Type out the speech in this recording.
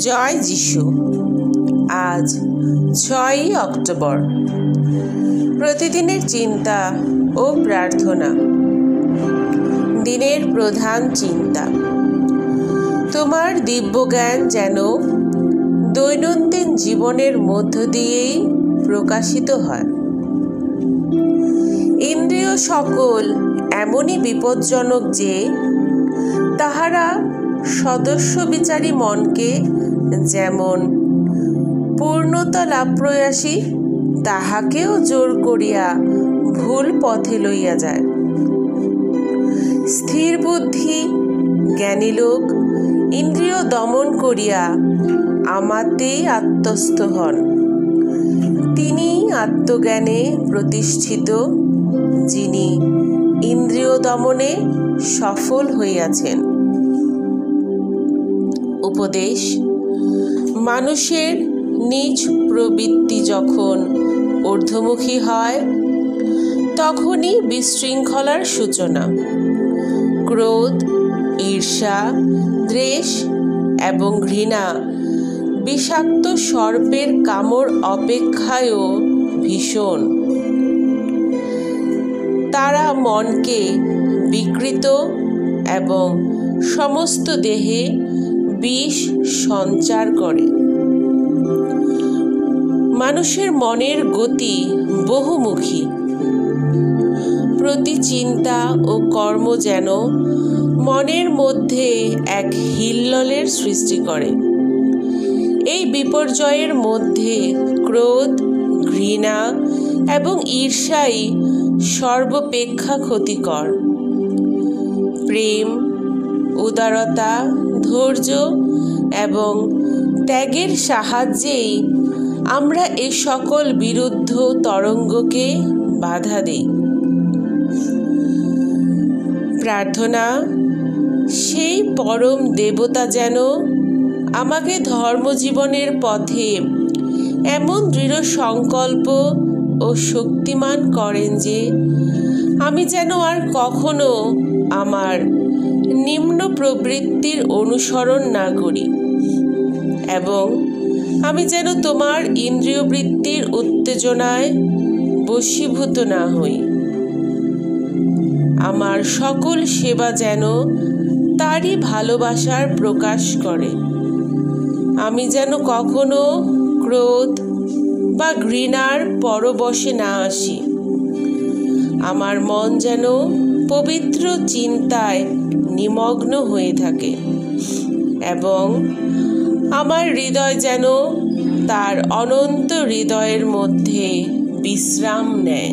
জয় যিশু। আজ 6ই অক্টোবর। প্রতিদিনের চিন্তা ও প্রার্থনা। দিনের প্রধান চিন্তা, তোমার দিব্যজ্ঞান যেন দৈনন্দিন জীবনের মধ্য দিয়েই প্রকাশিত হয়। ইন্দ্রিয় সকল এমনই বিপজ্জনক যে তাহারা সদস্য বিচারী মনকে যেমন পূর্ণতা লাভ প্রয়াসী তাহাকেও জোর করিয়া ভুল পথে লইয়া যায়। স্থির বুদ্ধি জ্ঞানী লোক ইন্দ্রিয় দমন করিয়া আমাতেই আত্মস্থ হন। তিনি আত্মজ্ঞানে প্রতিষ্ঠিত, যিনি ইন্দ্রিয় দমনে সফল হইয়াছেন। উপদেশ, মানুষের নিজ প্রবৃত্তি যখন ঊর্ধ্বমুখী হয় তখনই বিশৃঙ্খলার সূচনা। ক্রোধ, ঈর্ষা, দ্বেষ এবং ঘৃণা বিষাক্ত সর্পের কামড় অপেক্ষায়ও ভীষণ। তারা মনকে বিকৃত এবং সমস্ত দেহে বিষ সঞ্চার করে। মানুষের মনের গতি বহুমুখী। প্রতি চিন্তা ও কর্ম যেন মনের মধ্যে এক হিল্লোলের সৃষ্টি করে। এই বিপর্যয়ের মধ্যে ক্রোধ, ঘৃণা এবং ঈর্ষাই সর্বাপেক্ষা ক্ষতিকর। প্রেম, উদারতা, ধৈর্য এবং ত্যাগের সাহায্যেই আমরা এই সকল বিরুদ্ধ তরঙ্গকে বাধা দিই। প্রার্থনা, সেই পরম দেবতা যেন আমাকে ধর্মজীবনের পথে এমন দৃঢ় সংকল্প ও শক্তিমান করেন যে আমি যেন আর কখনো আমার নিম্ন প্রবৃত্তির অনুসরণ না করি এবং আমি যেন তোমার ইন্দ্রিয়বৃত্তির উত্তেজনায় বশীভূত না হই। আমার সকল সেবা যেন তারই ভালোবাসার প্রকাশ করে। আমি যেন কখনো ক্রোধ বা ঘৃণার পরবশে না আসি। আমার মন যেন পবিত্র চিন্তায় নিমগ্ন হয়ে থাকে এবং আমার হৃদয় যেন তার অনন্ত হৃদয়ের মধ্যে বিশ্রাম নেয়।